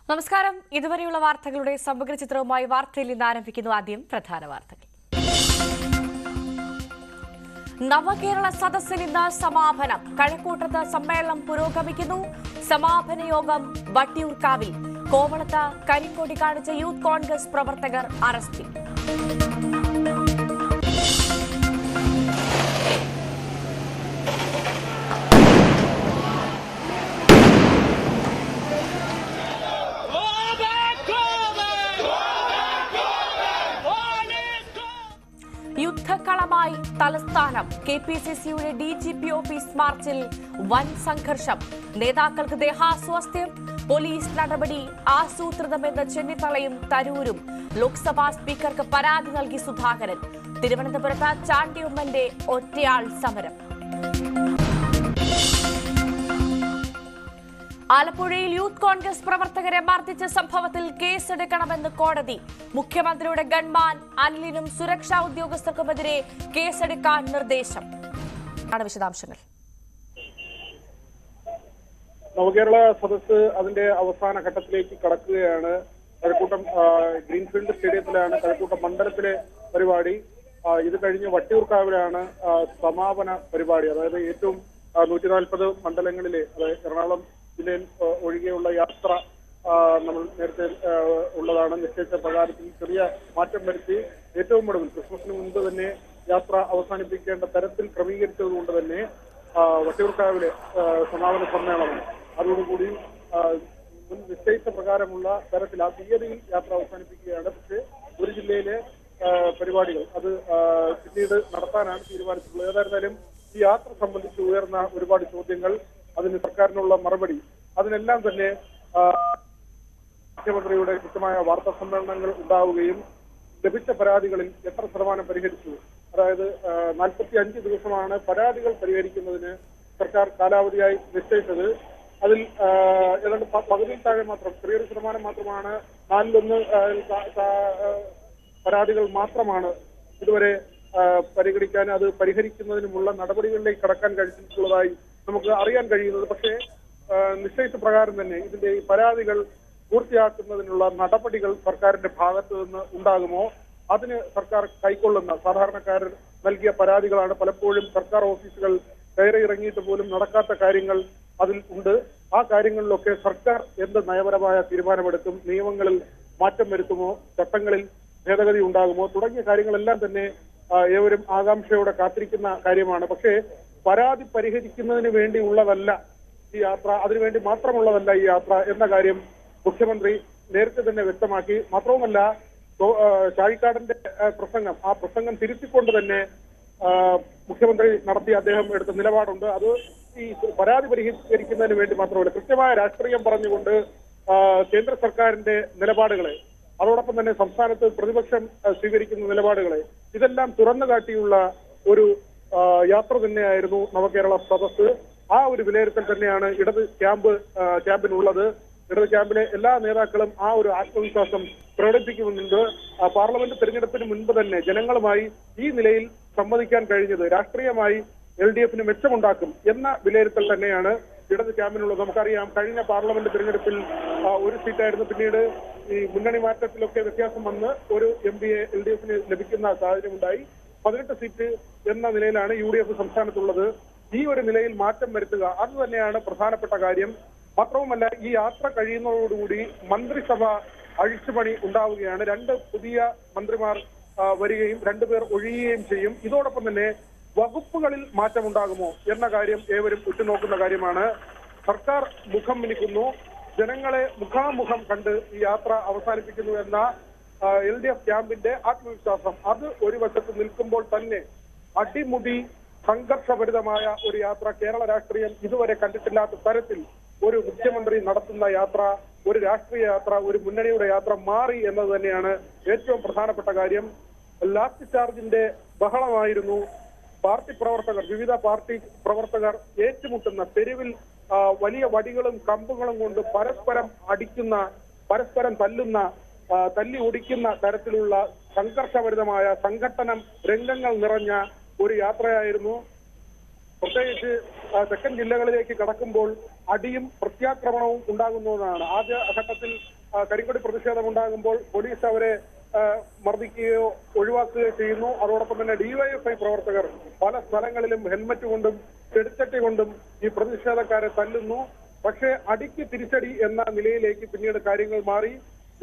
നമസ്കാരം. ഇതുവരെയുള്ള വാർത്തകളുടെ സമഗ്ര ചിത്രവുമായി വാർത്തയിൽ നിന്ന് ആരംഭിക്കുന്നു. ആദ്യം പ്രധാന വാർത്തകൾ. നവകേരള സദസ്സിൽ ഇന്ന് സമാപനം. കഴക്കൂട്ടത്ത് സമ്മേളനം പുരോഗമിക്കുന്നു. സമാപന യോഗം വട്ടിയൂർക്കാവിൽ. കോവളത്ത് കരിങ്കൊടി കാണിച്ച യൂത്ത് കോൺഗ്രസ് പ്രവർത്തകർ അറസ്റ്റിൽ. യുദ്ധക്കളമായി തലസ്ഥാനം. കെപിസിസിയുടെ ഡിജിപി ഓഫീസ് മാർച്ചിൽ വൻ സംഘർഷം. നേതാക്കൾക്ക് ദേഹാസ്വാസ്ഥ്യം. പോലീസ് നടപടി ആസൂത്രിതമെന്ന് ചെന്നിത്തലയും തരൂരും. ലോക്സഭാ സ്പീക്കർക്ക് പരാതി നൽകി സുധാകരൻ. തിരുവനന്തപുരത്ത് ചാണ്ടിയുമ്മന്റെ ഒറ്റയാൾ സമരം. ആലപ്പുഴയിൽ യൂത്ത് കോൺഗ്രസ് പ്രവർത്തകരെ മർദ്ദിച്ച സംഭവത്തിൽ കേസെടുക്കണമെന്ന് കോടതി. മുഖ്യമന്ത്രിയുടെ ഗൺമാൻ അനിലിനും സുരക്ഷാ ഉദ്യോഗസ്ഥർക്കുമെതിരെ കേസെടുക്കാൻ നിർദ്ദേശം. വിശദാംശങ്ങൾ. നവകേരള സദസ്സ് അതിന്റെ അവസാന ഘട്ടത്തിലേക്ക് കടക്കുകയാണ്. കഴക്കൂട്ടം ഗ്രീൻഫീൽഡ് സ്റ്റേഡിയത്തിലാണ് കഴക്കൂട്ടം മണ്ഡലത്തിലെ പരിപാടി. ഇത് കഴിഞ്ഞ് വട്ടിയൂർക്കാവിലാണ് സമാപന പരിപാടി. അതായത് ഏറ്റവും 140 മണ്ഡലങ്ങളിലെ, അതായത് എറണാകുളം ജില്ലയിൽ ഒഴികെയുള്ള യാത്ര നമ്മൾ നേരത്തെ ഉള്ളതാണ്. നിശ്ചയിച്ച പ്രകാരത്തിൽ ചെറിയ മാറ്റം വരുത്തി ഏറ്റവും ഒടുവിൽ ക്രിസ്മസിന് മുൻപ് തന്നെ യാത്ര അവസാനിപ്പിക്കേണ്ട തരത്തിൽ ക്രമീകരിച്ചതുകൊണ്ട് തന്നെ വട്ടിയൂർക്കാവിലെ സമാപന സമ്മേളനം അതോടുകൂടി മുൻ നിശ്ചയിച്ച പ്രകാരമുള്ള തരത്തിൽ ആ തീയതിയിൽ യാത്ര അവസാനിപ്പിക്കുകയാണ്. പക്ഷേ ഒരു ജില്ലയിലെ പരിപാടികൾ അത് പിന്നീട് നടത്താനാണ് തീരുമാനിച്ചിട്ടുള്ളത്. ഏതായിരുന്നാലും ഈ യാത്ര സംബന്ധിച്ച് ഉയർന്ന ഒരുപാട് ചോദ്യങ്ങൾ, അതിന് സർക്കാരിനുള്ള മറുപടി, അതിനെല്ലാം തന്നെ മുഖ്യമന്ത്രിയുടെ കൃത്യമായ വാർത്താ സമ്മേളനങ്ങൾ ഉണ്ടാവുകയും ലഭിച്ച പരാതികളിൽ എത്ര ശതമാനം പരിഹരിച്ചു, അതായത് 45 ദിവസമാണ് പരാതികൾ പരിഹരിക്കുന്നതിന് സർക്കാർ കാലാവധിയായി നിശ്ചയിച്ചത്. അതിൽ ഏതാണ്ട് പകുതിയിൽ താഴെ മാത്രം, ചെറിയൊരു ശതമാനം മാത്രമാണ്, 4/1 പരാതികൾ മാത്രമാണ് ഇതുവരെ പരിഗണിക്കാൻ, അത് പരിഹരിക്കുന്നതിനുമുള്ള നടപടികളിലേക്ക് കടക്കാൻ കഴിഞ്ഞിട്ടുള്ളതായി നമുക്ക് അറിയാൻ കഴിയുന്നത്. പക്ഷേ നിശ്ചയിച്ച പ്രകാരം തന്നെ ഇതിന്റെ ഈ പരാതികൾ പൂർത്തിയാക്കുന്നതിനുള്ള നടപടികൾ സർക്കാരിന്റെ ഭാഗത്ത് നിന്ന് ഉണ്ടാകുമോ, അതിന് സർക്കാർ കൈക്കൊള്ളുന്ന സാധാരണക്കാരൻ നൽകിയ പരാതികളാണ്. പലപ്പോഴും സർക്കാർ ഓഫീസുകൾ കയറി ഇറങ്ങിയിട്ട് പോലും നടക്കാത്ത കാര്യങ്ങൾ അതിൽ ഉണ്ട്. ആ കാര്യങ്ങളിലൊക്കെ സർക്കാർ എന്ത് നയപരമായ തീരുമാനമെടുക്കും, നിയമങ്ങളിൽ മാറ്റം വരുത്തുമോ, ചട്ടങ്ങളിൽ ഭേദഗതി ഉണ്ടാകുമോ തുടങ്ങിയ കാര്യങ്ങളെല്ലാം തന്നെ ഏവരും ആകാംക്ഷയോടെ കാത്തിരിക്കുന്ന കാര്യമാണ്. പക്ഷേ പരാതി പരിഹരിക്കുന്നതിന് വേണ്ടിയുള്ളതല്ല ഈ യാത്ര, അതിനുവേണ്ടി മാത്രമുള്ളതല്ല ഈ യാത്ര എന്ന കാര്യം മുഖ്യമന്ത്രി നേരത്തെ തന്നെ വ്യക്തമാക്കി. മാത്രവുമല്ല, ചാഴിക്കാടന്റെ പ്രസംഗം, ആ പ്രസംഗം തിരുത്തിക്കൊണ്ട് തന്നെ മുഖ്യമന്ത്രി നടത്തി അദ്ദേഹം എടുത്ത നിലപാടുണ്ട്. അത് ഈ പരാതി പരിഹരിക്കുന്നതിന് വേണ്ടി മാത്രമല്ല, കൃത്യമായ രാഷ്ട്രീയം പറഞ്ഞുകൊണ്ട് കേന്ദ്ര സർക്കാരിന്റെ നിലപാടുകളെ, അതോടൊപ്പം തന്നെ സംസ്ഥാനത്ത് പ്രതിപക്ഷം സ്വീകരിക്കുന്ന നിലപാടുകളെ ഇതെല്ലാം തുറന്നു കാട്ടിയുള്ള ഒരു യാത്ര തന്നെയായിരുന്നു നവകേരള സദസ്സ്. ആ ഒരു വിലയിരുത്തൽ തന്നെയാണ് ഇടത് ക്യാമ്പിനുള്ളത്. ഇടത് ക്യാമ്പിലെ എല്ലാ നേതാക്കളും ആ ഒരു ആത്മവിശ്വാസം പ്രകടിപ്പിക്കുന്നുണ്ട്. പാർലമെന്റ് തെരഞ്ഞെടുപ്പിന് മുൻപ് തന്നെ ജനങ്ങളുമായി ഈ നിലയിൽ സംവദിക്കാൻ കഴിഞ്ഞത് രാഷ്ട്രീയമായി LDF-ന് മെച്ചമുണ്ടാക്കും എന്ന വിലയിരുത്തൽ തന്നെയാണ് ഇടത് ക്യാമ്പിനുള്ളത്. നമുക്കറിയാം, കഴിഞ്ഞ പാർലമെന്റ് തെരഞ്ഞെടുപ്പിൽ ഒരു സീറ്റായിരുന്നു. പിന്നീട് ഈ മുന്നണി മാറ്റത്തിലൊക്കെ വ്യത്യാസം വന്ന് ഒരു MPയെ LDF-ന് ലഭിക്കുന്ന സാഹചര്യമുണ്ടായി. 18 സീറ്റ് എന്ന നിലയിലാണ് UDF സംസ്ഥാനത്തുള്ളത്. ഈ ഒരു നിലയിൽ മാറ്റം വരുത്തുക, അത് തന്നെയാണ് പ്രധാനപ്പെട്ട കാര്യം. മാത്രവുമല്ല, ഈ യാത്ര കഴിയുന്നതോടുകൂടി മന്ത്രിസഭ അഴിച്ചുപണി ഉണ്ടാവുകയാണ്. 2 പുതിയ മന്ത്രിമാർ വരികയും 2 പേർ ഒഴിയുകയും ചെയ്യും. ഇതോടൊപ്പം തന്നെ വകുപ്പുകളിൽ മാറ്റമുണ്ടാകുമോ എന്ന കാര്യം ഏവരും ഉറ്റുനോക്കുന്ന കാര്യമാണ്. സർക്കാർ മുഖം മിനുക്കുന്നു, ജനങ്ങളെ മുഖാമുഖം കണ്ട് ഈ യാത്ര അവസാനിപ്പിക്കുന്നു എന്ന LDF ക്യാമ്പിന്റെ ആത്മവിശ്വാസം, അത് ഒരു വശത്ത് നിൽക്കുമ്പോൾ തന്നെ അടിമുടി സംഘർഷഭരിതമായ ഒരു യാത്ര, കേരള രാഷ്ട്രീയം ഇതുവരെ കണ്ടിട്ടില്ലാത്ത തരത്തിൽ ഒരു മുഖ്യമന്ത്രി നടത്തുന്ന യാത്ര, ഒരു രാഷ്ട്രീയ യാത്ര, ഒരു മുന്നണിയുടെ യാത്ര മാറി എന്നത് തന്നെയാണ് ഏറ്റവും പ്രധാനപ്പെട്ട കാര്യം. ലാത്തി ചാർജിന്റെ ബഹളമായിരുന്നു. പാർട്ടി പ്രവർത്തകർ, വിവിധ പാർട്ടി പ്രവർത്തകർ ഏറ്റുമുട്ടുന്ന, തെരുവിൽ വലിയ വടികളും കമ്പുകളും കൊണ്ട് പരസ്പരം അടിക്കുന്ന, പരസ്പരം തല്ലുന്ന, തല്ലി ഒടിക്കുന്ന തരത്തിലുള്ള സംഘർഷഭരിതമായ സംഘട്ടനം രംഗങ്ങൾ നിറഞ്ഞ ഒരു യാത്രയായിരുന്നു. പ്രത്യേകിച്ച് തെക്കൻ ജില്ലകളിലേക്ക് കടക്കുമ്പോൾ അടിയും പ്രത്യാക്രമണവും ഉണ്ടാകുന്നതാണ്. ആദ്യ ഘട്ടത്തിൽ കരിങ്കൊടി പ്രതിഷേധമുണ്ടാകുമ്പോൾ പോലീസ് അവരെ മർദ്ദിക്കുകയോ ഒഴിവാക്കുകയോ ചെയ്യുന്നു. അതോടൊപ്പം തന്നെ ഡിവൈഎഫ്ഐ പ്രവർത്തകർ പല സ്ഥലങ്ങളിലും ഹെൽമറ്റ് കൊണ്ടും ചെടിച്ചട്ടി കൊണ്ടും ഈ പ്രതിഷേധക്കാരെ തല്ലുന്നു. പക്ഷേ അടിക്ക് തിരിച്ചടി എന്ന നിലയിലേക്ക് പിന്നീട് കാര്യങ്ങൾ മാറി.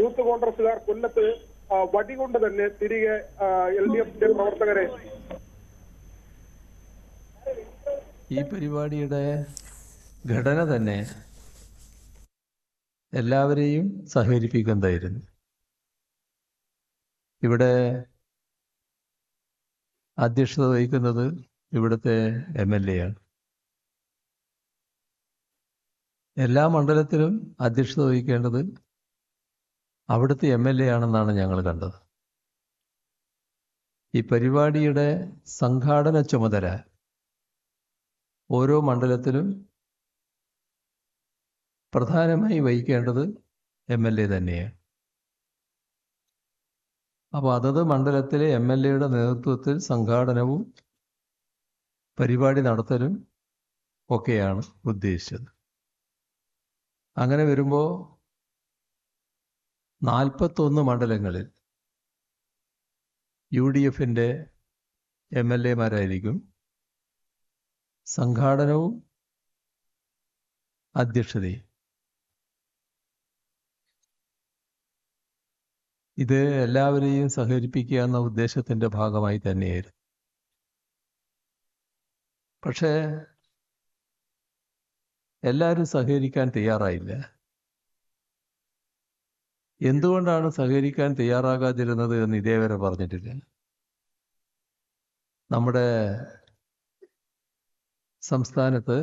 യൂത്ത് കോൺഗ്രസുകാർ കൊല്ലത്ത് വടികൊണ്ട് തന്നെ തിരികെ LDF പ്രവർത്തകരെ. ഈ പരിപാടിയുടെ ഘടന തന്നെ എല്ലാവരെയും സഹകരിപ്പിക്കുന്നതായിരുന്നു. ഇവിടെ അധ്യക്ഷത വഹിക്കുന്നത് ഇവിടുത്തെ MLA ആണ്. എല്ലാ മണ്ഡലത്തിലും അധ്യക്ഷത വഹിക്കേണ്ടത് അവിടുത്തെ MLA ആണെന്നാണ് ഞങ്ങൾ കണ്ടത്. ഈ പരിപാടിയുടെ സംഘാടന ചുമതല ഓരോ മണ്ഡലത്തിലും പ്രധാനമായി വഹിക്കേണ്ടത് MLA തന്നെയാണ്. അപ്പോൾ അതത് മണ്ഡലത്തിലെ MLAയുടെ നേതൃത്വത്തിൽ സംഘാടനവും പരിപാടി നടത്തലും ഒക്കെയാണ് ഉദ്ദേശിച്ചത്. അങ്ങനെ വരുമ്പോൾ 41 മണ്ഡലങ്ങളിൽ UDFന്റെ MLAമാരായിരിക്കും സംഘാടനവും അധ്യക്ഷതയും. ഇത് എല്ലാവരെയും സഹകരിപ്പിക്കുക എന്ന ഉദ്ദേശത്തിൻ്റെ ഭാഗമായി തന്നെയായിരുന്നു. പക്ഷേ എല്ലാവരും സഹകരിക്കാൻ തയ്യാറായില്ല. എന്തുകൊണ്ടാണ് സഹകരിക്കാൻ തയ്യാറാകാതിരുന്നത് എന്ന് ഇതേവരെ പറഞ്ഞിട്ടില്ല. നമ്മുടെ സംസ്ഥാനത്ത്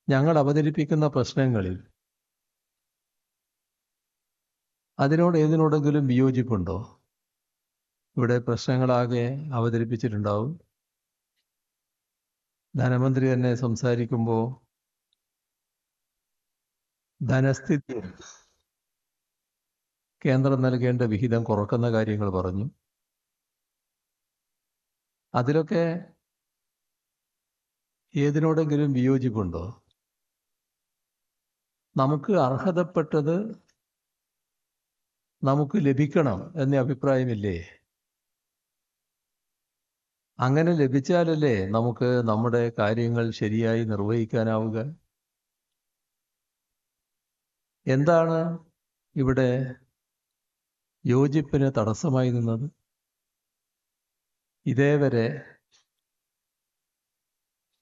ഞങ്ങൾ അവതരിപ്പിക്കുന്ന പ്രശ്നങ്ങളിൽ അതിനോട് ഏതിനോടെങ്കിലും വിയോജിപ്പുണ്ടോ? ഇവിടെ പ്രശ്നങ്ങളാകെ അവതരിപ്പിച്ചിട്ടുണ്ടാവും. ധനമന്ത്രി തന്നെ സംസാരിക്കുമ്പോൾ ധനസ്ഥിതി കേന്ദ്രം നൽകേണ്ട വിഹിതം കുറക്കുന്ന കാര്യങ്ങൾ പറഞ്ഞു. അതിലൊക്കെ ഏതിനോടെങ്കിലും വിയോജിപ്പുണ്ടോ? നമുക്ക് അർഹതപ്പെട്ടത് നമുക്ക് ലഭിക്കണം എന്ന അഭിപ്രായമില്ലേ? അങ്ങനെ ലഭിച്ചാലല്ലേ നമുക്ക് നമ്മുടെ കാര്യങ്ങൾ ശരിയായി നിർവഹിക്കാനാവുക. എന്താണ് ഇവിടെ യോജിപ്പിന് തടസ്സമായി നിന്നത്? ഇതേവരെ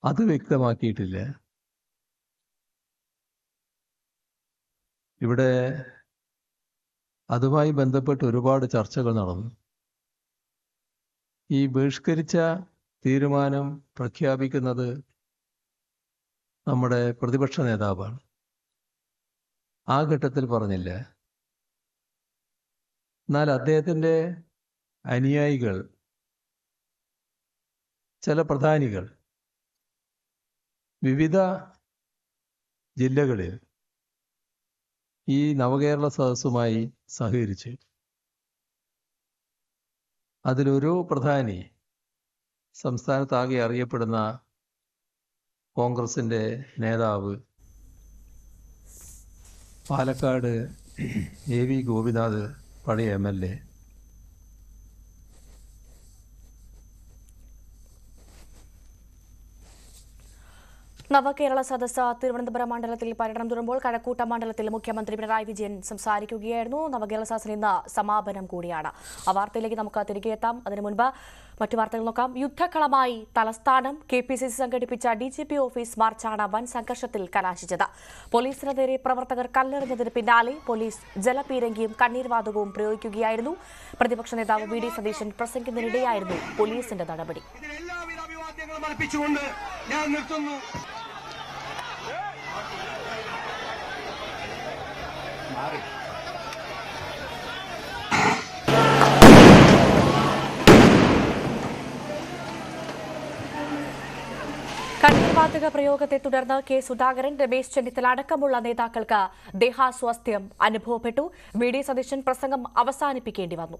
അത് വ്യക്തമാക്കിയിട്ടില്ല. ഇവിടെ അതുമായി ബന്ധപ്പെട്ട് ഒരുപാട് ചർച്ചകൾ നടന്നു. ഈ ബഹിഷ്കരിച്ച തീരുമാനം പ്രഖ്യാപിക്കുന്നത് നമ്മുടെ പ്രതിപക്ഷ നേതാവാണ്. ആ ഘട്ടത്തിൽ പറഞ്ഞില്ല. എന്നാൽ അദ്ദേഹത്തിൻ്റെ അനുയായികൾ, ചില പ്രധാനികൾ വിവിധ ജില്ലകളിൽ ഈ നവകേരള സദസ്സുമായി സഹകരിച്ചു. അതിലൊരു പ്രധാനി സംസ്ഥാനത്താകെ അറിയപ്പെടുന്ന കോൺഗ്രസിൻ്റെ നേതാവ് പാലക്കാട് AV ഗോപിനാഥ്, പഴയ MLA. നവകേരള സദസ്സ് തിരുവനന്തപുരം മണ്ഡലത്തിൽ പര്യടനം തുടരുമ്പോൾ കഴക്കൂട്ടം മണ്ഡലത്തിൽ മുഖ്യമന്ത്രി പിണറായി വിജയൻ സംസാരിക്കുകയായിരുന്നു. നവകേരള സദസ്സിന് ഇന്ന് സമാപനം കൂടിയാണ്. ആ വാർത്തയിലേക്ക് നമുക്ക് തിരികെ എത്താം. അതിനു മുൻപ് മറ്റു വാർത്തകൾ നോക്കാം. യുദ്ധക്കളമായി തലസ്ഥാനം. KPCC സംഘടിപ്പിച്ച DGP ഓഫീസ് മാർച്ചാണ് വൻ സംഘർഷത്തിൽ കലാശിച്ചത്. പോലീസിന് നേരെ പ്രവർത്തകർ കല്ലെറിഞ്ഞതിന് പിന്നാലെ പോലീസ് ജലപീരങ്കിയും കണ്ണീർവാതകവും പ്രയോഗിക്കുകയായിരുന്നു. പ്രതിപക്ഷ നേതാവ് VD സതീശൻ പ്രസംഗിക്കുന്നതിനിടെയായിരുന്നു പോലീസിന്റെ നടപടി. കണ്ണീർവാതക പ്രയോഗത്തെ തുടർന്ന് K സുധാകരൻ, രമേശ് ചെന്നിത്തല അടക്കമുള്ള നേതാക്കൾക്ക് ദേഹാസ്വാസ്ഥ്യം അനുഭവപ്പെട്ടു. VD സതീശൻ പ്രസംഗം അവസാനിപ്പിക്കേണ്ടി വന്നു.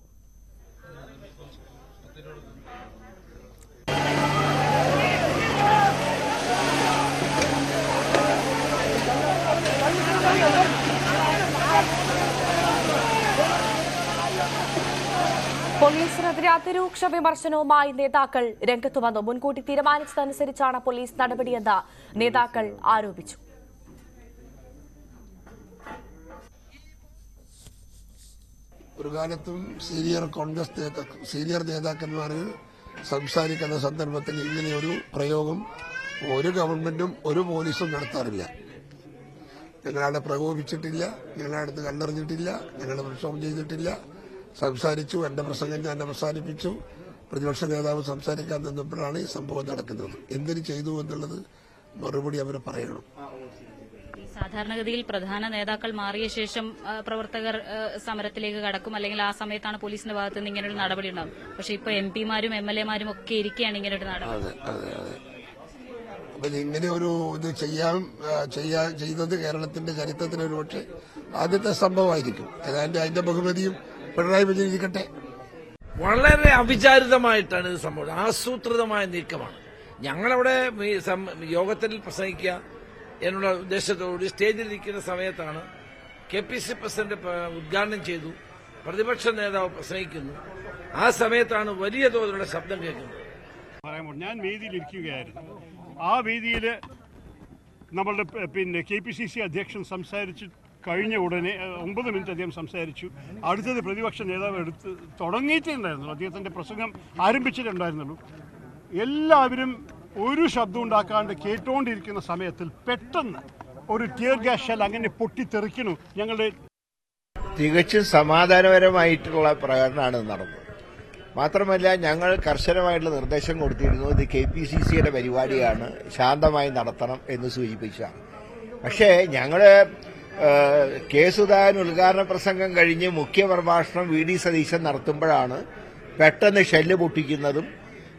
പോലീസിനെതിരെ അതിരൂക്ഷ വിമർശനവുമായി നേതാക്കൾ രംഗത്തു വന്നു. മുൻകൂട്ടി തീരുമാനിച്ചതനുസരിച്ചാണ് പോലീസ് നടപടിയെന്ന് നേതാക്കൾ ആരോപിച്ചു. ഒരു കാലത്തും സീനിയർ നേതാക്കന്മാർ സംസാരിക്കുന്ന സന്ദർഭത്തിൽ ഇങ്ങനെയൊരു പ്രയോഗം ഒരു ഗവൺമെന്റും ഒരു പോലീസും നടത്താറില്ല. ഞങ്ങളവിടെ പ്രകോപിച്ചിട്ടില്ല, ഞങ്ങളടുത്ത് കല്ലെറിഞ്ഞിട്ടില്ല, ഞങ്ങളുടെ പ്രക്ഷോഭം ചെയ്തിട്ടില്ല. സംസാരിച്ചു, എന്റെ പ്രസംഗം ഞാൻ അവസാനിപ്പിച്ചു. പ്രതിപക്ഷ നേതാവ് സംസാരിക്കാൻ നിന്നപ്പോഴാണ് ഈ സംഭവം നടക്കുന്നത്. എന്തിനു ചെയ്തു എന്നുള്ളത് മറുപടി അവർ പറയണം. സാധാരണഗതിയിൽ പ്രധാന നേതാക്കൾ മാറിയ ശേഷം പ്രവർത്തകർ സമരത്തിലേക്ക് കടക്കും, അല്ലെങ്കിൽ ആ സമയത്താണ് പോലീസിന്റെ ഭാഗത്ത് നിന്ന് ഇങ്ങനൊരു നടപടി ഉണ്ടാകും. പക്ഷെ ഇപ്പൊ MP-മാരും MLA-മാരും ഒക്കെ ഇരിക്കുകയാണ് ഇങ്ങനൊരു നടപടി. അപ്പൊ ഇങ്ങനെ ഒരു ഇത് ചെയ്തത് കേരളത്തിന്റെ ചരിത്രത്തിന് ഒരു പക്ഷേ ആദ്യത്തെ സംഭവമായിരിക്കും. ഏതാണ്ട് അതിന്റെ ബഹുമതിയും പിണറായി വിജയൻ ഇരിക്കട്ടെ. വളരെ അവിചാരിതമായിട്ടാണ് ഇത് സംഭവം. ആസൂത്രിതമായ നീക്കമാണ്. ഞങ്ങളവിടെ യോഗത്തിൽ പ്രസംഗിക്കുക എന്നുള്ള ഉദ്ദേശത്തോടുകൂടി സ്റ്റേജിലിരിക്കുന്ന സമയത്താണ് KPC പ്രസിഡന്റ് ഉദ്ഘാടനം ചെയ്തു, പ്രതിപക്ഷ നേതാവ് പ്രസംഗിക്കുന്നു. ആ സമയത്താണ് വലിയ തോതിലുള്ള ശബ്ദം കേൾക്കുന്നത്. ഞാൻ വേദിയിലിരിക്കുകയായിരുന്നു. ആ വേദിയിൽ നമ്മളുടെ KPCC അധ്യക്ഷൻ സംസാരിച്ച് കഴിഞ്ഞ ഉടനെ 9 മിനിറ്റ് അദ്ദേഹം സംസാരിച്ചു. അടുത്തത് പ്രതിപക്ഷ നേതാവ് എടുത്ത് തുടങ്ങിയിട്ടുണ്ടായിരുന്നുള്ളൂ, അദ്ദേഹത്തിന്റെ പ്രസംഗം ആരംഭിച്ചിട്ടുണ്ടായിരുന്നുള്ളൂ. എല്ലാവരും ഒരു ശബ്ദം ഉണ്ടാക്കാണ്ട് കേട്ടുകൊണ്ടിരിക്കുന്ന സമയത്തിൽ പെട്ടെന്ന് ഒരു ടിയർ ഗ്യാസ് ഷെൽ അങ്ങനെ പൊട്ടിത്തെറിക്കുന്നു. ഞങ്ങളുടെ തികച്ചും സമാധാനപരമായിട്ടുള്ള പ്രകടനമാണ് നടന്നത്. മാത്രമല്ല, ഞങ്ങൾ കർശനമായിട്ടുള്ള നിർദ്ദേശം കൊടുത്തിരുന്നു, ഇത് KPCCയുടെ പരിപാടിയാണ്, ശാന്തമായി നടത്തണം എന്ന് സൂചിപ്പിച്ചാണ്. പക്ഷേ ഞങ്ങൾ സുധാകരൻ ഉദ്ഘാടന പ്രസംഗം കഴിഞ്ഞ് മുഖ്യപ്രഭാഷണം VD സതീശൻ നടത്തുമ്പോഴാണ് പെട്ടെന്ന് ഷെല്ല് പൊട്ടിക്കുന്നതും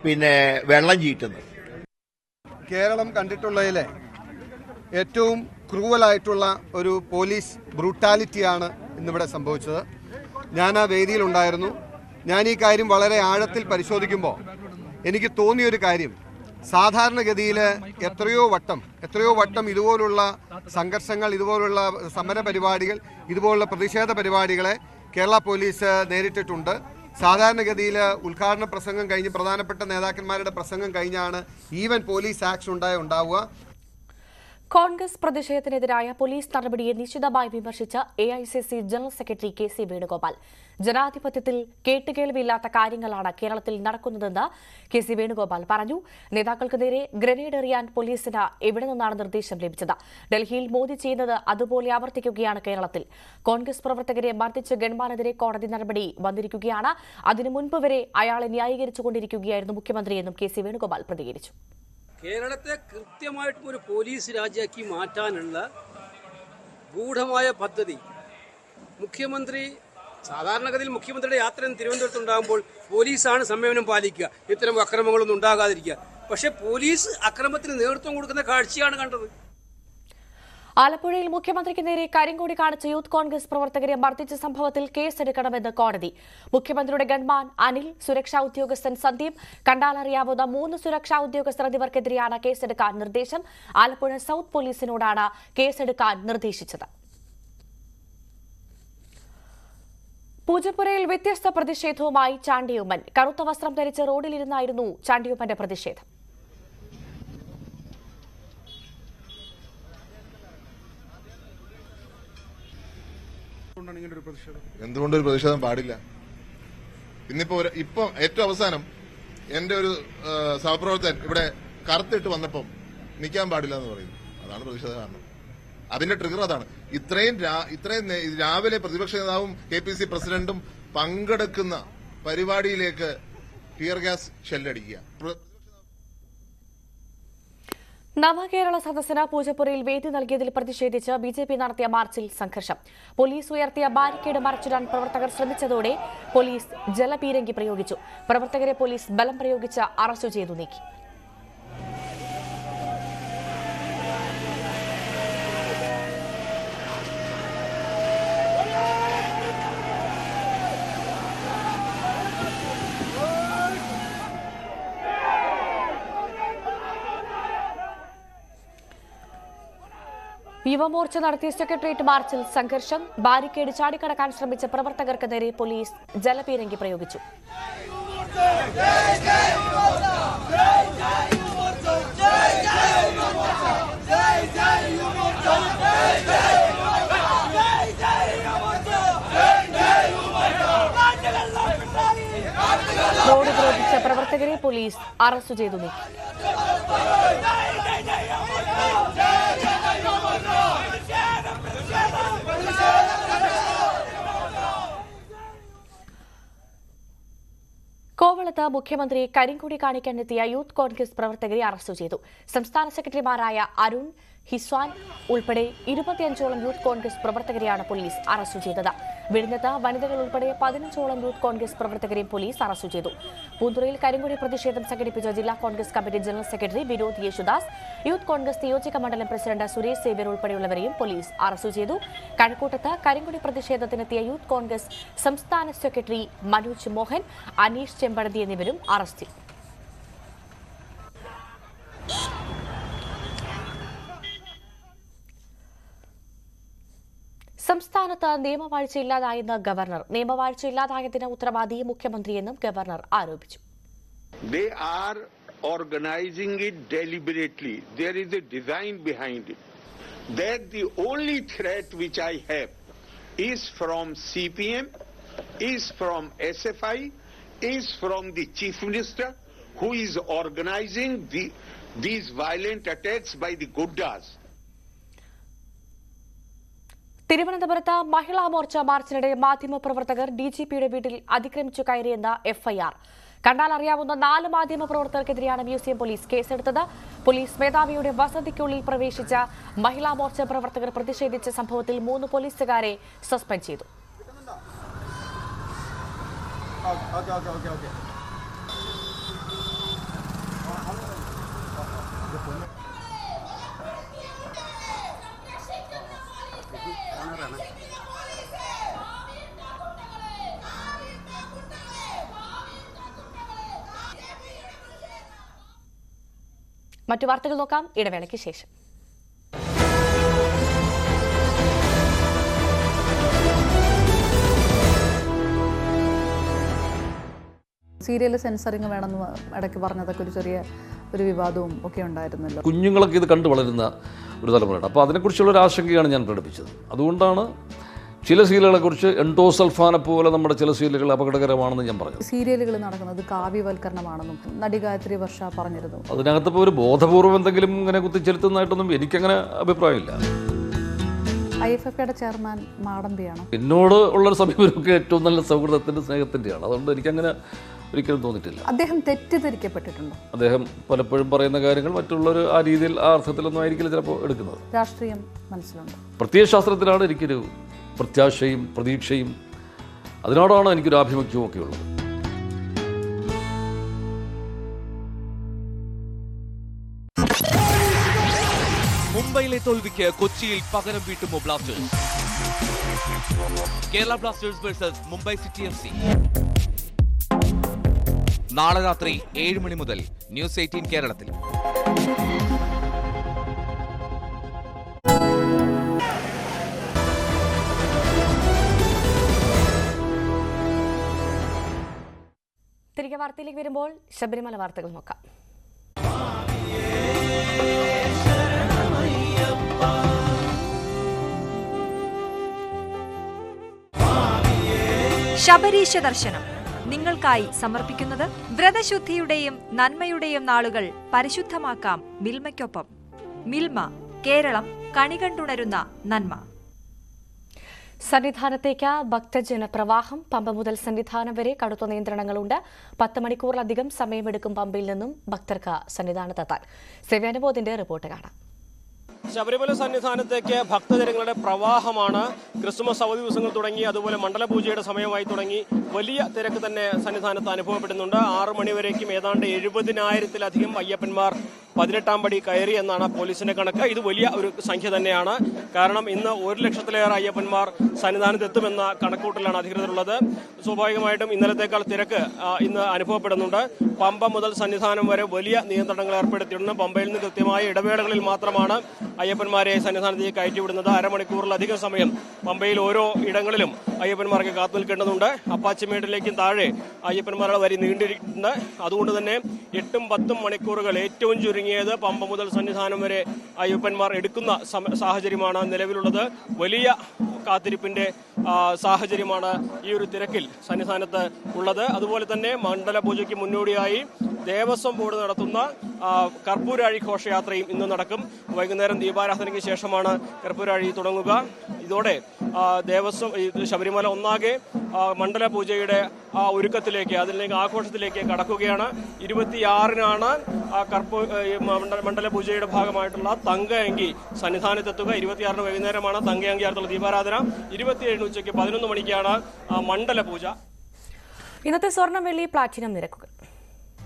പിന്നെ വെള്ളം ചീറ്റുന്നതും. കേരളം കണ്ടിട്ടുള്ളതിലെ ഏറ്റവും ക്രൂവലായിട്ടുള്ള ഒരു പോലീസ് ബ്രൂട്ടാലിറ്റിയാണ് ഇന്നിവിടെ സംഭവിച്ചത്. ഞാൻ ആ വേദിയിലുണ്ടായിരുന്നു. ഞാൻ ഈ കാര്യം വളരെ ആഴത്തിൽ പരിശോധിക്കുമ്പോൾ എനിക്ക് തോന്നിയൊരു കാര്യം, സാധാരണഗതിയിൽ എത്രയോ വട്ടം ഇതുപോലുള്ള സംഘർഷങ്ങൾ, ഇതുപോലുള്ള സമര പരിപാടികൾ, ഇതുപോലുള്ള പ്രതിഷേധ പരിപാടികളെ കേരള പോലീസ് നേരിട്ടിട്ടുണ്ട്. സാധാരണഗതിയിൽ ഉദ്ഘാടന പ്രസംഗം കഴിഞ്ഞ് പ്രധാനപ്പെട്ട നേതാക്കന്മാരുടെ പ്രസംഗം കഴിഞ്ഞാണ് ഈവൻ പോലീസ് ആക്ഷൻ ഉണ്ടാവുക. കോൺഗ്രസ് പ്രതിഷേധത്തിനെതിരായ പോലീസ് നടപടിയെ നിശിതമായി വിമർശിച്ച AICC general secretary KC Venugopal, ജനാധിപത്യത്തിൽ കേട്ടുകേൾവിയില്ലാത്ത കാര്യങ്ങളാണ് കേരളത്തിൽ നടക്കുന്നതെന്ന് KC വേണുഗോപാൽ പറഞ്ഞു. നേതാക്കൾക്ക് നേരെ ഗ്രനേഡ് എറിയാൻ പോലീസിന് എവിടെ നിന്നാണ് നിർദ്ദേശം ലഭിച്ചത്? ഡൽഹിയിൽ മോദി ചെയ്യുന്നത് അതുപോലെ ആവർത്തിക്കുകയാണ് കേരളത്തിൽ. കോൺഗ്രസ് പ്രവർത്തകരെ മർദ്ദിച്ച ഗൺമാനെതിരെ കോടതി നടപടി വന്നിരിക്കുകയാണ്. അതിനു മുൻപ് വരെ അയാളെ ന്യായീകരിച്ചുകൊണ്ടിരിക്കുകയായിരുന്നു മുഖ്യമന്ത്രിയെന്നും KC വേണുഗോപാൽ പ്രതികരിച്ചു. കേരളത്തെ കൃത്യമായിട്ടും ഒരു പോലീസ് രാജ്യമാക്കി മാറ്റാനുള്ള ഗൂഢമായ പദ്ധതി മുഖ്യമന്ത്രി, സാധാരണഗതിയിൽ മുഖ്യമന്ത്രിയുടെ യാത്ര തിരുവനന്തപുരത്തുണ്ടാകുമ്പോൾ പോലീസാണ് സംയമനം പാലിക്കുക, ഇത്തരം അക്രമങ്ങളൊന്നും ഉണ്ടാകാതിരിക്കുക. പക്ഷെ പോലീസ് അക്രമത്തിന് നേതൃത്വം കൊടുക്കുന്ന കാഴ്ചയാണ് കണ്ടത്. ആലപ്പുഴയിൽ മുഖ്യമന്ത്രിക്ക് നേരെ കരിങ്കൊടി കാണിച്ച യൂത്ത് കോൺഗ്രസ് പ്രവർത്തകരെ മർദ്ദിച്ച സംഭവത്തിൽ കേസെടുക്കണമെന്ന് കോടതി. മുഖ്യമന്ത്രിയുടെ ഗൺമാൻ അനിൽ, സുരക്ഷാ ഉദ്യോഗസ്ഥൻ സന്ദീപ്, കണ്ടാലറിയാവുന്ന 3 സുരക്ഷാ ഉദ്യോഗസ്ഥർ എന്നിവർക്കെതിരെയാണ് കേസെടുക്കാൻ നിർദ്ദേശം. ആലപ്പുഴ സൌത്ത് പോലീസിനോടാണ് കേസെടുക്കാൻ നിർദ്ദേശിച്ചത്. പൂജപ്പുരയിൽ വ്യത്യസ്ത പ്രതിഷേധവുമായി ചാണ്ടിയുമ്മൻ. കറുത്ത വസ്ത്രം ധരിച്ച് റോഡിലിരുന്നായിരുന്നു ചാണ്ടിയുമ്മന്റെ പ്രതിഷേധം. എന്തുകൊണ്ടൊരു പ്രതിഷേധം പാടില്ല? ഇപ്പൊ ഏറ്റവും അവസാനം എന്റെ ഒരു സഹപ്രവർത്തകൻ ഇവിടെ കറുത്തിട്ട് വന്നപ്പം നിൽക്കാൻ പാടില്ല എന്ന് പറയുന്നു. അതാണ് പ്രതിഷേധ കാരണം. അതിന്റെ ട്രിഗർ അതാണ്. ഇത്രയും രാവിലെ പ്രതിപക്ഷ നേതാവും KPC പ്രസിഡന്റും പങ്കെടുക്കുന്ന പരിപാടിയിലേക്ക് ടിയർ ഗ്യാസ് ഷെല്ലടിക്കുക. നവകേരള സദസ്സിന് പൂജപ്പുരയിൽ വേദി നൽകിയതിൽ പ്രതിഷേധിച്ച് BJP നടത്തിയ മാർച്ചിൽ സംഘർഷം. പോലീസ് ഉയർത്തിയ ബാരിക്കേഡ് മറിച്ചിടാൻ പ്രവർത്തകർ ശ്രമിച്ചതോടെ പോലീസ് ജലപീരങ്കി പ്രയോഗിച്ചു. പ്രവർത്തകരെ പോലീസ് ബലം പ്രയോഗിച്ച് അറസ്റ്റ് ചെയ്തു നീക്കി. യുവമോർച്ച നടത്തിയ സെക്രട്ടേറിയറ്റ് മാർച്ചിൽ സംഘർഷം. ബാരിക്കേഡ് ചാടിക്കടക്കാൻ ശ്രമിച്ച പ്രവർത്തകർക്ക് നേരെ പോലീസ് ജലപീരങ്കി പ്രയോഗിച്ചു. റോഡ് ഉപരോധിച്ച പ്രവർത്തകരെ പോലീസ് അറസ്റ്റ് ചെയ്തു നീക്കി. കോവളത്ത് മുഖ്യമന്ത്രിയെ കരിങ്കൊടി കാണിക്കാനെത്തിയ യൂത്ത് കോൺഗ്രസ് പ്രവർത്തകരെ അറസ്റ്റ് ചെയ്തു. സംസ്ഥാന സെക്രട്ടറിമാരായ അരുൺ, ഹിസ്വാൻ ഉൾപ്പെടെ 25ഓളം യൂത്ത് കോൺഗ്രസ് പ്രവർത്തകരെയാണ് പോലീസ് അറസ്റ്റ് ചെയ്തത്. വിഴിഞ്ഞത്ത് വനിതകൾ ഉൾപ്പെടെ 15ഓളം യൂത്ത് കോൺഗ്രസ് പ്രവർത്തകരെയും പോലീസ് അറസ്റ്റ് ചെയ്തു. പൂന്തുറയിൽ കരിങ്കൊടി പ്രതിഷേധം സംഘടിപ്പിച്ച ജില്ലാ Congress committee general secretary Vinod Yesudas, youth Congress നിയോജക മണ്ഡലം പ്രസിഡന്റ് സുരേഷ് സേവ്യർ ഉൾപ്പെടെയുള്ളവരെയും പോലീസ് അറസ്റ്റ് ചെയ്തു. കഴക്കൂട്ടത്ത് കരിങ്കൊടി പ്രതിഷേധത്തിനെത്തിയ യൂത്ത് കോൺഗ്രസ് സംസ്ഥാന സെക്രട്ടറി മനോജ് മോഹൻ, അനീഷ് ചെമ്പടതി എന്നിവരും അറസ്റ്റ് ചെയ്തു. സംസ്ഥാനത്ത് നിയമവാഴ്ച ഇല്ലാതായെന്ന് ഗവർണർ. നിയമവാഴ്ച ഇല്ലാതായതിന് ഉത്തരവാദി മുഖ്യമന്ത്രിയെന്നും ഗവർണർ ആരോപിച്ചു. They are organizing it deliberately. There is a design behind it. That the only threat which I have is from CPM, is from SFI, is from the Chief Minister, who is organizing these violent attacks by the Guddas. തിരുവനന്തപുരത്ത് മഹിളാ മോർച്ച മാർച്ചിനിടെ മാധ്യമപ്രവർത്തകർ ഡിജിപിയുടെ വീട്ടിൽ അതിക്രമിച്ചു കയറിയെന്ന FIR. കണ്ടാലറിയാവുന്ന 4 മാധ്യമപ്രവർത്തകർക്കെതിരെയാണ് museum police കേസെടുത്തത്. Police മേധാവിയുടെ വസതിക്കുള്ളിൽ പ്രവേശിച്ച മഹിളാ മോർച്ച പ്രവർത്തകർ പ്രതിഷേധിച്ച സംഭവത്തിൽ 3 പോലീസുകാരെ സസ്പെൻഡ് ചെയ്തു. മറ്റു വാർത്തകൾ നോക്കാം ഇടവേളയ്ക്ക് ശേഷം. സീരിയൽ സെൻസറിങ് വേണമെന്ന് ഇടയ്ക്ക് പറഞ്ഞതൊക്കെ ഒരു വിവാദവും ഒക്കെ ഉണ്ടായിരുന്നല്ലോ. കുഞ്ഞുങ്ങളൊക്കെ ഇത് കണ്ടു വളരുന്ന ഒരു തലമുറയാണ്. അപ്പോൾ അതിനെക്കുറിച്ചുള്ള ഒരു ആശങ്കയാണ് ഞാൻ പ്രകടിപ്പിച്ചത്. അതുകൊണ്ടാണ് ചില സീരിയലുകളെക്കുറിച്ച് എൻഡോസൾഫാനെ പോലെ നമ്മുടെ ചില സീരിയലുകൾ അപകടകരമാണെന്ന് ഞാൻ പറഞ്ഞു. സീരിയലുകൾ നടക്കുന്നത് കാവ്യവൽക്കരണമാണെന്നും നടി ഗായത്രി വർഷ പറഞ്ഞിരുന്നു. അതിനകത്തിപ്പോൾ ഒരു ബോധപൂർവം എന്തെങ്കിലും ഇങ്ങനെ കുത്തിച്ചെലുത്തുന്നതായിട്ടൊന്നും എനിക്കങ്ങനെ അഭിപ്രായമില്ല. IFFയുടെ ചെയർമാൻ മാടമ്പിയാണ്. എന്നോട് ഉള്ളൊരു സമീപനമൊക്കെ ഏറ്റവും നല്ല സൗഹൃദത്തിൻ്റെ സ്നേഹത്തിൻ്റെയാണ്. അതുകൊണ്ട് എനിക്കങ്ങനെ ഒരിക്കലും തോന്നിയിട്ടില്ല. അദ്ദേഹം തെറ്റിദ്ധരിക്കപ്പെട്ടിട്ടുണ്ടോ? അദ്ദേഹം പലപ്പോഴും പറയുന്ന കാര്യങ്ങൾ മറ്റുള്ളവർ ആ രീതിയിൽ ആ അർത്ഥത്തിലൊന്നും ആയിരിക്കില്ല ചിലപ്പോൾ എടുക്കുന്നത്. രാഷ്ട്രീയം മനസ്സിലുണ്ട്. പ്രത്യയശാസ്ത്രത്തിലാണ് എനിക്കൊരു പ്രത്യാശയും പ്രതീക്ഷയും അതിനോടാണ് എനിക്കൊരു ആഭിമുഖ്യവും ഒക്കെ ഉള്ളത്. മുംബൈയിലെ തോൽവിക്ക് കൊച്ചിയിൽ പകരം വീട്ടുമോ ബ്ലാസ്റ്റേഴ്സ്? Kerala Blasters versus Mumbai City FC. നാളെ രാത്രി 7 മണി മുതൽ ന്യൂസ് 18 കേരളത്തിൽ. തിരികെ വാർത്തയിലേക്ക് വരുമ്പോൾ ശബരിമല വാർത്തകൾ നോക്കാം. ശബരീശ ദർശനം നിങ്ങൾക്കായി സമർപ്പിക്കുന്നത് വ്രതശുദ്ധിയുടെയും നന്മയുടെയും നാളുകൾ പരിശുദ്ധമാക്കാം മിൽമയ്ക്കൊപ്പം. മിൽമ, കേരളം കണികണ്ടുണരുന്ന നന്മ. സന്നിധാനത്തേക്ക് ഭക്തജന പ്രവാഹം. പമ്പ മുതൽ സന്നിധാനം വരെ കടുത്ത നിയന്ത്രണങ്ങളുണ്ട്. 10 മണിക്കൂറിലധികം സമയമെടുക്കും പമ്പയിൽ നിന്നും ഭക്തർക്ക് സന്നിധാനത്തെത്താൻ. സേവ്യാനുബോധിന്റെ റിപ്പോർട്ട് കാണാം. ശബരിമല സന്നിധാനത്തേക്ക് ഭക്തജനങ്ങളുടെ പ്രവാഹമാണ്. ക്രിസ്മസ് അവധി ദിവസങ്ങൾ തുടങ്ങി, അതുപോലെ മണ്ഡലപൂജയുടെ സമയമായി തുടങ്ങി വലിയ തിരക്ക് തന്നെ സന്നിധാനത്ത് അനുഭവപ്പെടുന്നുണ്ട്. 6 മണിവരേക്കും ഏതാണ്ട് 70,000-ത്തിലധികം അയ്യപ്പന്മാർ 18ാം പടി കയറി എന്നാണ് പോലീസിന്റെ കണക്ക്. ഇത് വലിയ ഒരു സംഖ്യ തന്നെയാണ്. കാരണം ഇന്ന് 1 ലക്ഷത്തിലേറെ അയ്യപ്പന്മാർ സന്നിധാനത്തെത്തുമെന്ന കണക്കൂട്ടലാണ് അധികൃതരുള്ളത്. സ്വാഭാവികമായിട്ടും ഇന്നലത്തേക്കാൾ തിരക്ക് ഇന്ന് അനുഭവപ്പെടുന്നുണ്ട്. പമ്പ മുതൽ സന്നിധാനം വരെ വലിയ നിയന്ത്രണങ്ങൾ ഏർപ്പെടുത്തിയിട്ടുണ്ട്. പമ്പയിൽ നിന്ന് കൃത്യമായ ഇടവേളകളിൽ മാത്രമാണ് അയ്യപ്പന്മാരെ സന്നിധാനത്തേക്ക് കയറ്റിവിടുന്നത്. അരമണിക്കൂറിലധികം സമയം പമ്പയിൽ ഓരോ ഇടങ്ങളിലും അയ്യപ്പന്മാർക്ക് കാത്തു നിൽക്കേണ്ടതുണ്ട്. അപ്പാച്ചിമേട്ടിലേക്കും താഴെ അയ്യപ്പന്മാരുടെ വരി നീണ്ടിരിക്കുന്നുണ്ട്. അതുകൊണ്ട് തന്നെ 8-10 മണിക്കൂറുകൾ ഏറ്റവും ചുരുങ്ങിയത് പമ്പ മുതൽ സന്നിധാനം വരെ അയ്യപ്പന്മാർ എടുക്കുന്ന സാഹചര്യമാണ് നിലവിലുള്ളത്. വലിയ കാത്തിരിപ്പിന്റെ സാഹചര്യമാണ് ഈ ഒരു തിരക്കിൽ സന്നിധാനത്ത് ഉള്ളത്. അതുപോലെ തന്നെ മണ്ഡലപൂജയ്ക്ക് മുന്നോടിയായി ദേവസ്വം ബോർഡ് നടത്തുന്ന കർപ്പൂരാഴി ഘോഷയാത്രയും ഇന്ന് നടക്കും. വൈകുന്നേരം ദീപാരാധനയ്ക്ക് ശേഷമാണ് കർപ്പൂരാഴി തുടങ്ങുക. ഇതോടെ ദേവസ്വം ശബരിമല ഒന്നാകെ മണ്ഡലപൂജയുടെ ഒരുക്കത്തിലേക്ക്, അതിലേക്ക് ആഘോഷത്തിലേക്ക് കടക്കുകയാണ്. 26-നാണ് മണ്ഡലപൂജയുടെ ഭാഗമായിട്ടുള്ള തങ്കയങ്കി സന്നിധാനത്തെത്തുക. 26-ന് വൈകുന്നേരമാണ് തങ്കയങ്കി ആർത്തുള്ള ദീപാരാധന. 27-ന് ഉച്ചയ്ക്ക് 11 മണിക്കാണ് മണ്ഡലപൂജ. ഇന്നത്തെ സ്വർണ്ണം, വെള്ളി, പ്ലാറ്റിനം നിരക്കുകൾ.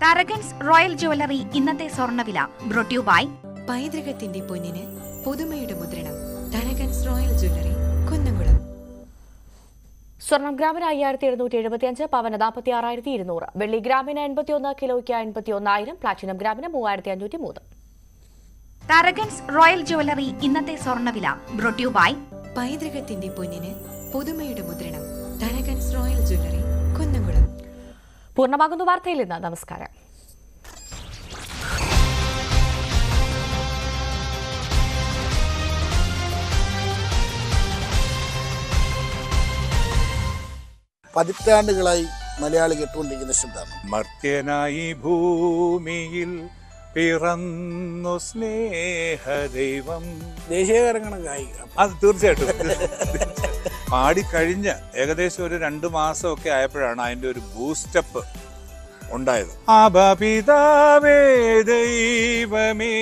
തരകൻസ് റോയൽ ജ്വല്ലറി ഇന്നത്തെ സ്വർണ്ണവില ബ്രോട്ട് യു ബൈ പൈതൃകത്തിന്റെ പൊന്നിന് പുതുമയുടെ മുദ്രണം. Tharakans royal jewellery, Kunnamkulam. സ്വർണം ഗ്രാമിന് 5775, പവന് 46,200, വെള്ളി ഗ്രാമിന് 81, കിലോയ്ക്ക് 51,000, പ്ലാറ്റിനം ഗ്രാമിന് 3503. തരകൻസ് റോയൽ ജ്വല്ലറി ഇന്നത്തെ സ്വർണ്ണവില ബ്രോട്ട് യു ബൈ പൈതൃകത്തിന്റെ പൊന്നിന് പുതുമയുടെ മുദ്രണം. Tharakans royal jewellery, Kunnamkulam. പൂർണ്ണമാകുന്നു വാർത്തയിൽ നിന്ന്. നമസ്കാരം. പതിറ്റാണ്ടുകളായി മലയാളി കേട്ടുകൊണ്ടിരിക്കുന്ന ശബ്ദമാണ്. മർത്യനായി ഭൂമിയിൽ പിറന്നു സ്നേഹദൈവം. ദേശീയഗാനങ്ങൾ ഗായിക. അത് തീർച്ചയായിട്ടും പാടിക്കഴിഞ്ഞ് ഏകദേശം ഒരു 2 മാസമൊക്കെ ആയപ്പോഴാണ് അതിന്റെ ഒരു ബൂസ്റ്റപ്പ് ഉണ്ടായത്. അബപിതാവേ ദൈവമേ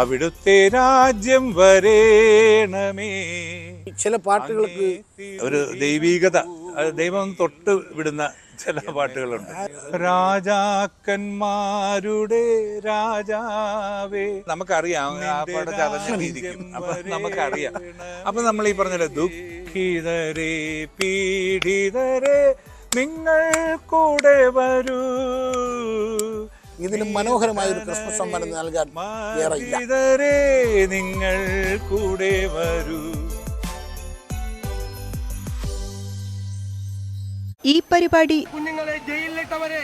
അവിടുത്തെ രാജ്യം വരേണമേ. ചില പാട്ടുകൾക്ക് ഒരു ദൈവീകത, ദൈവം തൊട്ട് വിടുന്ന ചില പാട്ടുകളുണ്ട്. രാജാക്കന്മാരുടെ രാജാവേ. നമുക്കറിയാം ആ പാട്ട് ചതഞ്ഞിരിക്കും. അപ്പൊ നമുക്കറിയാം. അപ്പൊ നമ്മൾ ഈ പറഞ്ഞല്ലോ, ദുഃഖിതരെ പീഡിതരെ നിങ്ങൾ കൂടെ വരൂ. ഇതിലും മനോഹരമായ ഒരു ക്രിസ്മസ് സമ്മാനം നൽകാൻ നിങ്ങൾ കൂടെ വരൂ. ഈ പരിപാടി കുഞ്ഞുങ്ങളെ ജയിലിലിട്ടവരെ